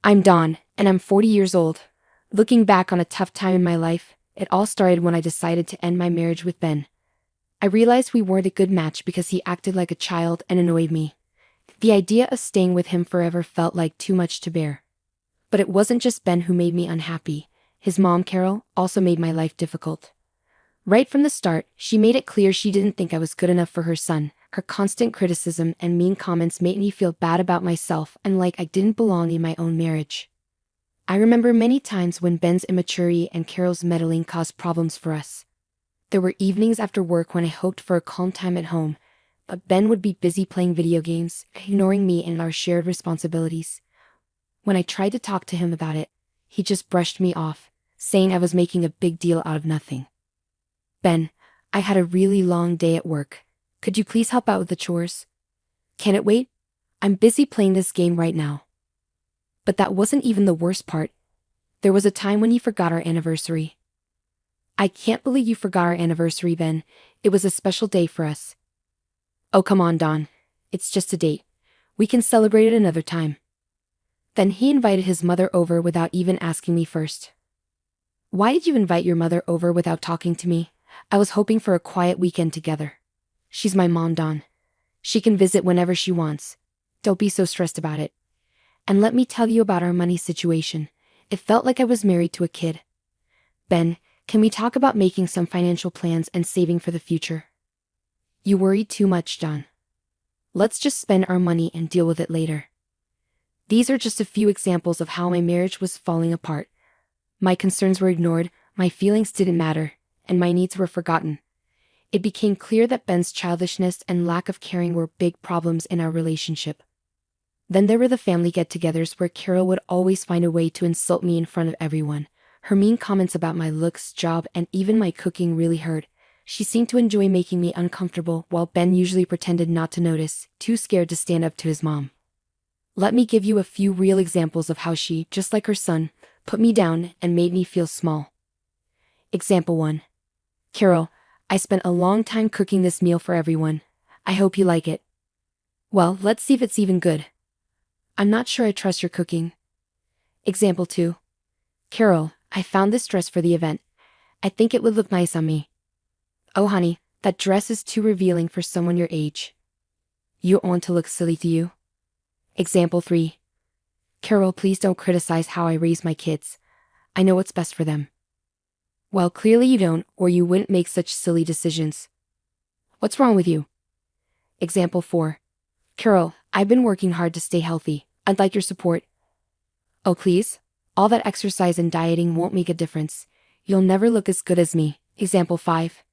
I'm Dawn, and I'm 40 years old. Looking back on a tough time in my life, it all started when I decided to end my marriage with Ben. I realized we weren't a good match because he acted like a child and annoyed me. The idea of staying with him forever felt like too much to bear. But it wasn't just Ben who made me unhappy. His mom, Carol, also made my life difficult. Right from the start, she made it clear she didn't think I was good enough for her son. Her constant criticism and mean comments made me feel bad about myself and like I didn't belong in my own marriage. I remember many times when Ben's immaturity and Carol's meddling caused problems for us. There were evenings after work when I hoped for a calm time at home, but Ben would be busy playing video games, ignoring me and our shared responsibilities. When I tried to talk to him about it, he just brushed me off, saying I was making a big deal out of nothing. Ben, I had a really long day at work. Could you please help out with the chores? Can it wait? I'm busy playing this game right now. But that wasn't even the worst part. There was a time when he forgot our anniversary. I can't believe you forgot our anniversary, Ben. It was a special day for us. Oh, come on, Dawn. It's just a date. We can celebrate it another time. Then he invited his mother over without even asking me first. Why did you invite your mother over without talking to me? I was hoping for a quiet weekend together. She's my mom, Dawn. She can visit whenever she wants. Don't be so stressed about it. And let me tell you about our money situation. It felt like I was married to a kid. Ben, can we talk about making some financial plans and saving for the future? You worry too much, Dawn. Let's just spend our money and deal with it later. These are just a few examples of how my marriage was falling apart. My concerns were ignored, my feelings didn't matter, and my needs were forgotten. It became clear that Ben's childishness and lack of caring were big problems in our relationship. Then there were the family get-togethers where Carol would always find a way to insult me in front of everyone. Her mean comments about my looks, job, and even my cooking really hurt. She seemed to enjoy making me uncomfortable while Ben usually pretended not to notice, too scared to stand up to his mom. Let me give you a few real examples of how she, just like her son, put me down and made me feel small. Example 1. Carol, I spent a long time cooking this meal for everyone. I hope you like it. Well, let's see if it's even good. I'm not sure I trust your cooking. Example 2. Carol, I found this dress for the event. I think it would look nice on me. Oh honey, that dress is too revealing for someone your age. You want to look silly to you? Example 3. Carol, please don't criticize how I raise my kids. I know what's best for them. Well, clearly you don't, or you wouldn't make such silly decisions. What's wrong with you? Example 4. Carol, I've been working hard to stay healthy. I'd like your support. Oh please? All that exercise and dieting won't make a difference. You'll never look as good as me. Example 5.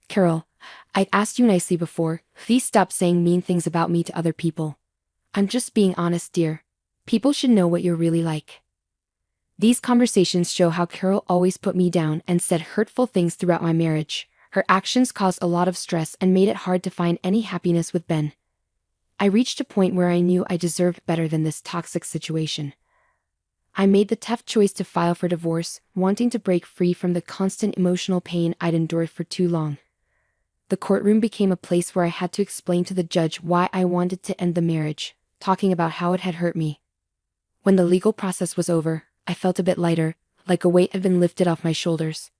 Carol, I asked you nicely before. Please stop saying mean things about me to other people. I'm just being honest, dear. People should know what you're really like. These conversations show how Carol always put me down and said hurtful things throughout my marriage. Her actions caused a lot of stress and made it hard to find any happiness with Ben. I reached a point where I knew I deserved better than this toxic situation. I made the tough choice to file for divorce, wanting to break free from the constant emotional pain I'd endured for too long. The courtroom became a place where I had to explain to the judge why I wanted to end the marriage, talking about how it had hurt me. When the legal process was over, I felt a bit lighter, like a weight had been lifted off my shoulders.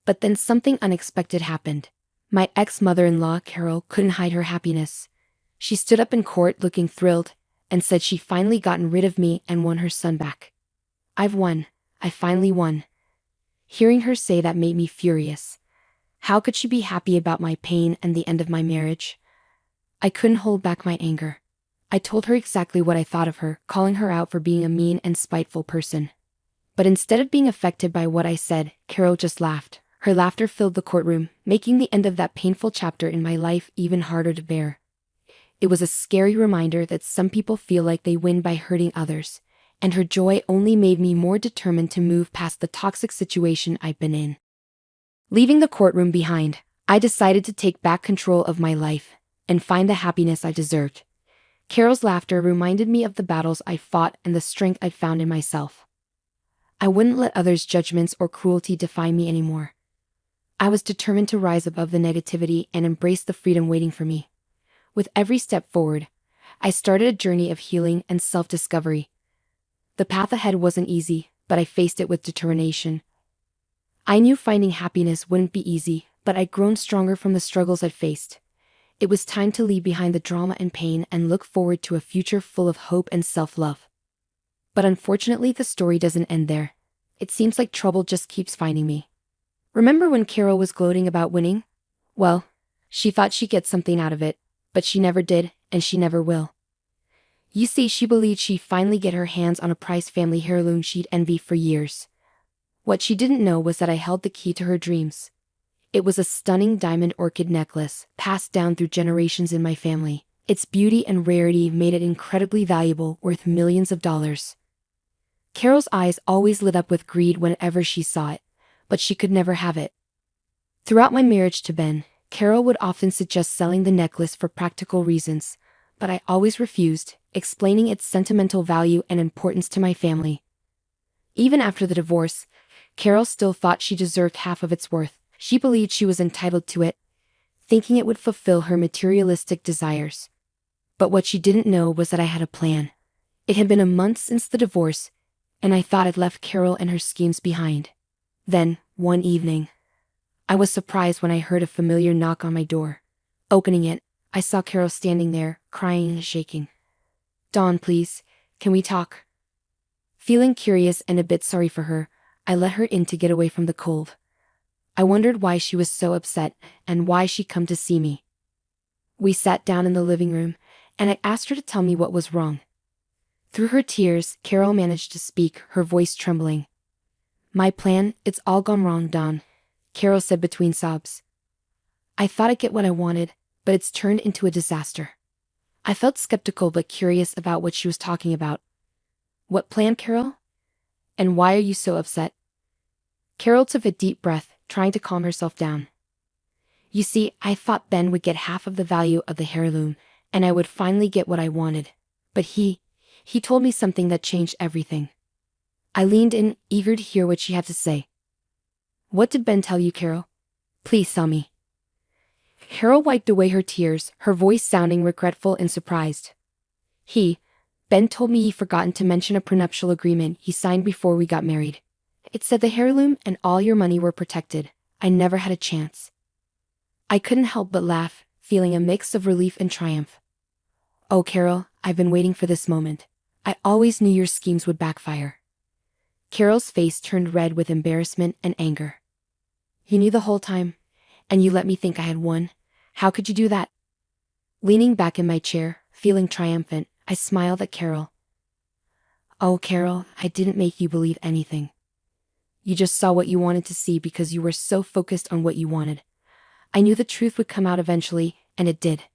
But then something unexpected happened. My ex-mother-in-law, Carol, couldn't hide her happiness. She stood up in court looking thrilled, and said she'd finally gotten rid of me and won her son back. I've won. I finally won. Hearing her say that made me furious. How could she be happy about my pain and the end of my marriage? I couldn't hold back my anger. I told her exactly what I thought of her, calling her out for being a mean and spiteful person. But instead of being affected by what I said, Carol just laughed. Her laughter filled the courtroom, making the end of that painful chapter in my life even harder to bear. It was a scary reminder that some people feel like they win by hurting others, and her joy only made me more determined to move past the toxic situation I'd been in. Leaving the courtroom behind, I decided to take back control of my life and find the happiness I deserved. Carol's laughter reminded me of the battles I fought and the strength I'd found in myself. I wouldn't let others' judgments or cruelty define me anymore. I was determined to rise above the negativity and embrace the freedom waiting for me. With every step forward, I started a journey of healing and self-discovery. The path ahead wasn't easy, but I faced it with determination. I knew finding happiness wouldn't be easy, but I'd grown stronger from the struggles I'd faced. It was time to leave behind the drama and pain and look forward to a future full of hope and self-love. But unfortunately, the story doesn't end there. It seems like trouble just keeps finding me. Remember when Carol was gloating about winning? Well, she thought she'd get something out of it, but she never did, and she never will. You see, she believed she'd finally get her hands on a prized family heirloom she'd envied for years. What she didn't know was that I held the key to her dreams. It was a stunning diamond orchid necklace, passed down through generations in my family. Its beauty and rarity made it incredibly valuable, worth millions of dollars. Carol's eyes always lit up with greed whenever she saw it, but she could never have it. Throughout my marriage to Ben, Carol would often suggest selling the necklace for practical reasons, but I always refused, explaining its sentimental value and importance to my family. Even after the divorce, Carol still thought she deserved half of its worth. She believed she was entitled to it, thinking it would fulfill her materialistic desires. But what she didn't know was that I had a plan. It had been a month since the divorce, and I thought I'd left Carol and her schemes behind. Then, one evening, I was surprised when I heard a familiar knock on my door. Opening it, I saw Carol standing there, crying and shaking. "Dawn, please, can we talk?" Feeling curious and a bit sorry for her, I let her in to get away from the cold. I wondered why she was so upset and why she'd come to see me. We sat down in the living room, and I asked her to tell me what was wrong. Through her tears, Carol managed to speak, her voice trembling. "My plan, it's all gone wrong, Dawn," Carol said between sobs. "I thought I'd get what I wanted, but it's turned into a disaster." I felt skeptical but curious about what she was talking about. "What plan, Carol? And why are you so upset?" Carol took a deep breath, trying to calm herself down. "You see, I thought Ben would get half of the value of the heirloom, and I would finally get what I wanted. But he told me something that changed everything." I leaned in, eager to hear what she had to say. "What did Ben tell you, Carol? Please tell me." Carol wiped away her tears, her voice sounding regretful and surprised. Ben told me he'd forgotten to mention a prenuptial agreement he signed before we got married. It said the heirloom and all your money were protected. I never had a chance." I couldn't help but laugh, feeling a mix of relief and triumph. "Oh, Carol, I've been waiting for this moment. I always knew your schemes would backfire." Carol's face turned red with embarrassment and anger. "You knew the whole time, and you let me think I had won. How could you do that?" Leaning back in my chair, feeling triumphant, I smiled at Carol. "Oh, Carol, I didn't make you believe anything. You just saw what you wanted to see because you were so focused on what you wanted. I knew the truth would come out eventually, and it did."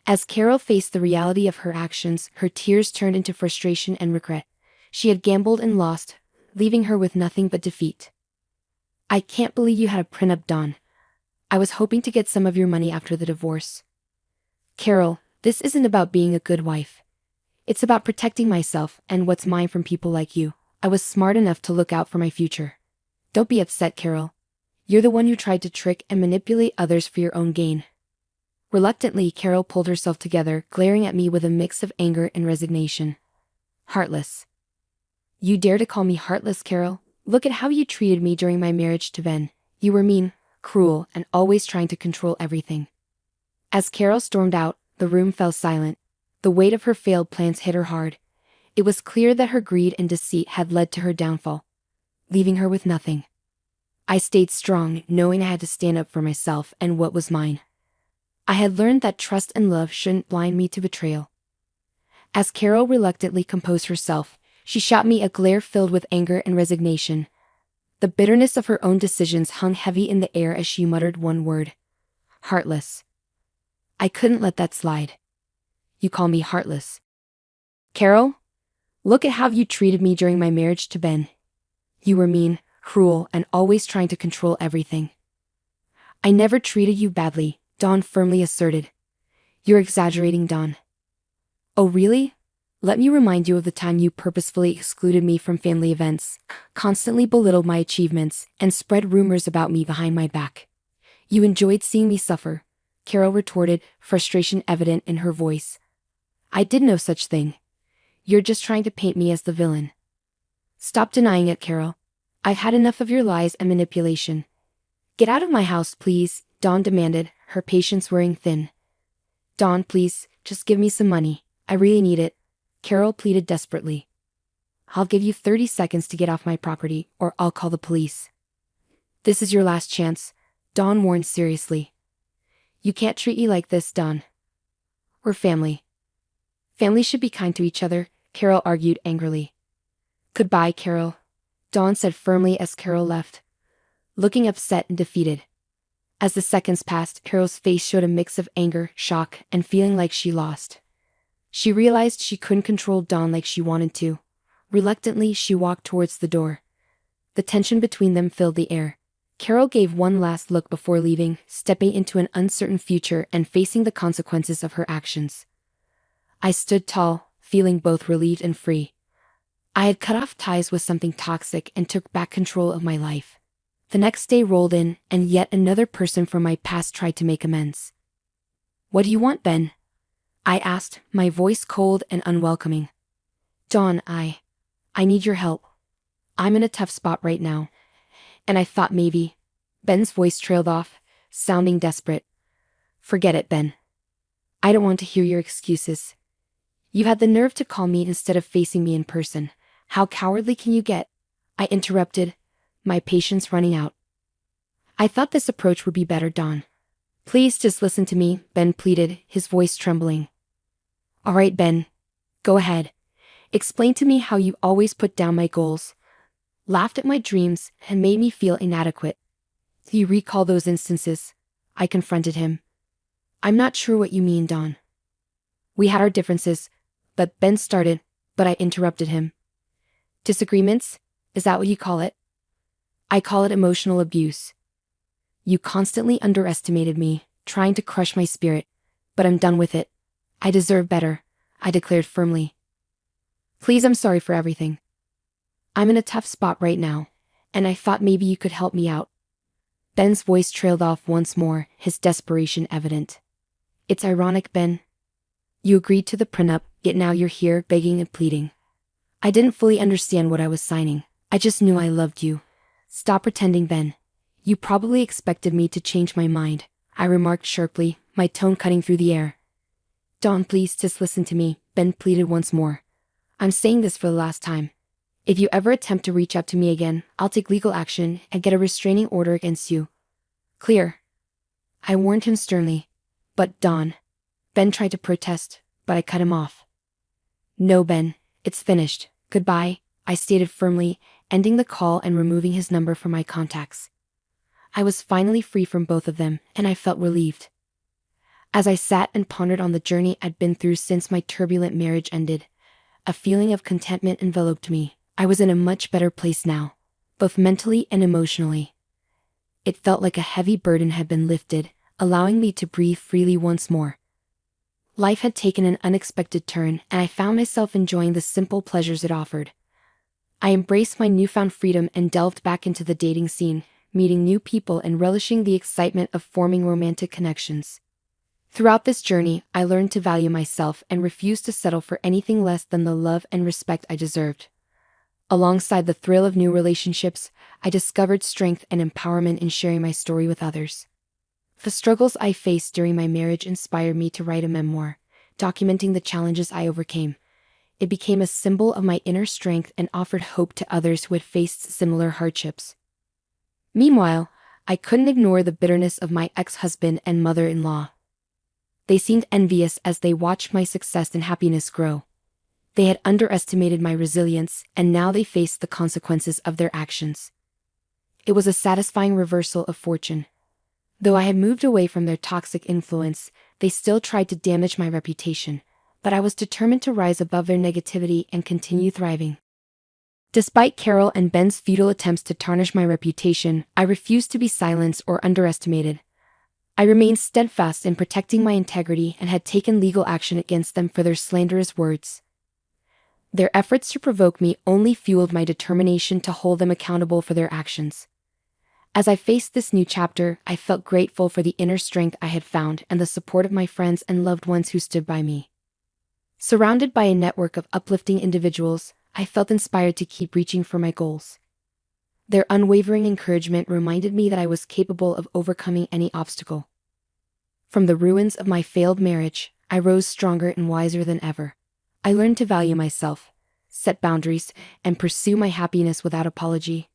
As Carol faced the reality of her actions, her tears turned into frustration and regret. She had gambled and lost, leaving her with nothing but defeat. "I can't believe you had a prenup, Dawn. I was hoping to get some of your money after the divorce." "Carol, this isn't about being a good wife. It's about protecting myself and what's mine from people like you. I was smart enough to look out for my future. Don't be upset, Carol. You're the one who tried to trick and manipulate others for your own gain." Reluctantly, Carol pulled herself together, glaring at me with a mix of anger and resignation. "Heartless. You dare to call me heartless, Carol? Look at how you treated me during my marriage to Ben. You were mean, cruel, and always trying to control everything." As Carol stormed out, the room fell silent. The weight of her failed plans hit her hard. It was clear that her greed and deceit had led to her downfall, leaving her with nothing. I stayed strong, knowing I had to stand up for myself and what was mine. I had learned that trust and love shouldn't blind me to betrayal. As Carol reluctantly composed herself, she shot me a glare filled with anger and resignation. The bitterness of her own decisions hung heavy in the air as she muttered one word. "Heartless." I couldn't let that slide. "You call me heartless? Carol? Look at how you treated me during my marriage to Ben. You were mean, cruel, and always trying to control everything." "I never treated you badly," Dawn firmly asserted. "You're exaggerating, Dawn." "Oh, really? Let me remind you of the time you purposefully excluded me from family events, constantly belittled my achievements, and spread rumors about me behind my back. You enjoyed seeing me suffer," Carol retorted, frustration evident in her voice. "I did no such thing. You're just trying to paint me as the villain. Stop denying it, Carol. I've had enough of your lies and manipulation. Get out of my house, please, Dawn demanded, her patience wearing thin. Dawn, please, just give me some money. I really need it, Carol pleaded desperately. I'll give you 30 seconds to get off my property, or I'll call the police. This is your last chance, Dawn warned seriously. You can't treat me like this, Dawn. We're family. Family should be kind to each other, Carol argued angrily. Goodbye, Carol, Dawn said firmly as Carol left, looking upset and defeated. As the seconds passed, Carol's face showed a mix of anger, shock, and feeling like she lost. She realized she couldn't control Dawn like she wanted to. Reluctantly, she walked towards the door. The tension between them filled the air. Carol gave one last look before leaving, stepping into an uncertain future and facing the consequences of her actions. I stood tall, feeling both relieved and free. I had cut off ties with something toxic and took back control of my life. The next day rolled in, and yet another person from my past tried to make amends. What do you want, Ben? I asked, my voice cold and unwelcoming. Dawn, I need your help. I'm in a tough spot right now. And I thought maybe. Ben's voice trailed off, sounding desperate. Forget it, Ben. I don't want to hear your excuses. You had the nerve to call me instead of facing me in person. How cowardly can you get? I interrupted, my patience running out. I thought this approach would be better, Dawn. Please just listen to me, Ben pleaded, his voice trembling. All right, Ben. Go ahead. Explain to me how you always put down my goals, laughed at my dreams, and made me feel inadequate. Do you recall those instances? I confronted him. I'm not sure what you mean, Dawn. We had our differences, but Ben started, but I interrupted him. Disagreements? Is that what you call it? I call it emotional abuse. You constantly underestimated me, trying to crush my spirit, but I'm done with it. I deserve better, I declared firmly. Please, I'm sorry for everything. I'm in a tough spot right now, and I thought maybe you could help me out. Ben's voice trailed off once more, his desperation evident. It's ironic, Ben. You agreed to the prenup, yet now you're here begging and pleading. I didn't fully understand what I was signing. I just knew I loved you. Stop pretending, Ben. You probably expected me to change my mind, I remarked sharply, my tone cutting through the air. Dawn, please just listen to me, Ben pleaded once more. I'm saying this for the last time. If you ever attempt to reach out to me again, I'll take legal action and get a restraining order against you. Clear? I warned him sternly. But Dawn. Ben tried to protest, but I cut him off. No, Ben, it's finished. Goodbye, I stated firmly, ending the call and removing his number from my contacts. I was finally free from both of them, and I felt relieved. As I sat and pondered on the journey I'd been through since my turbulent marriage ended, a feeling of contentment enveloped me. I was in a much better place now, both mentally and emotionally. It felt like a heavy burden had been lifted, allowing me to breathe freely once more. Life had taken an unexpected turn, and I found myself enjoying the simple pleasures it offered. I embraced my newfound freedom and delved back into the dating scene, meeting new people and relishing the excitement of forming romantic connections. Throughout this journey, I learned to value myself and refused to settle for anything less than the love and respect I deserved. Alongside the thrill of new relationships, I discovered strength and empowerment in sharing my story with others. The struggles I faced during my marriage inspired me to write a memoir, documenting the challenges I overcame. It became a symbol of my inner strength and offered hope to others who had faced similar hardships. Meanwhile, I couldn't ignore the bitterness of my ex-husband and mother-in-law. They seemed envious as they watched my success and happiness grow. They had underestimated my resilience, and now they faced the consequences of their actions. It was a satisfying reversal of fortune. Though I had moved away from their toxic influence, they still tried to damage my reputation, but I was determined to rise above their negativity and continue thriving. Despite Carol and Ben's futile attempts to tarnish my reputation, I refused to be silenced or underestimated. I remained steadfast in protecting my integrity and had taken legal action against them for their slanderous words. Their efforts to provoke me only fueled my determination to hold them accountable for their actions. As I faced this new chapter, I felt grateful for the inner strength I had found and the support of my friends and loved ones who stood by me. Surrounded by a network of uplifting individuals, I felt inspired to keep reaching for my goals. Their unwavering encouragement reminded me that I was capable of overcoming any obstacle. From the ruins of my failed marriage, I rose stronger and wiser than ever. I learned to value myself, set boundaries, and pursue my happiness without apology.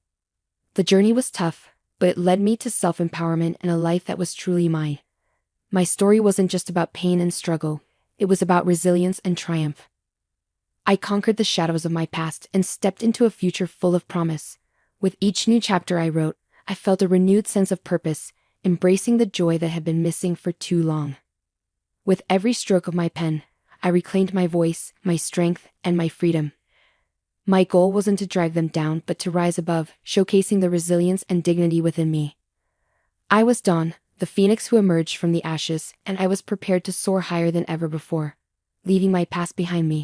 The journey was tough, but it led me to self-empowerment and a life that was truly mine. My story wasn't just about pain and struggle, it was about resilience and triumph. I conquered the shadows of my past and stepped into a future full of promise. With each new chapter I wrote, I felt a renewed sense of purpose, embracing the joy that had been missing for too long. With every stroke of my pen, I reclaimed my voice, my strength, and my freedom. My goal wasn't to drag them down, but to rise above, showcasing the resilience and dignity within me. I was Dawn, the phoenix who emerged from the ashes, and I was prepared to soar higher than ever before, leaving my past behind me.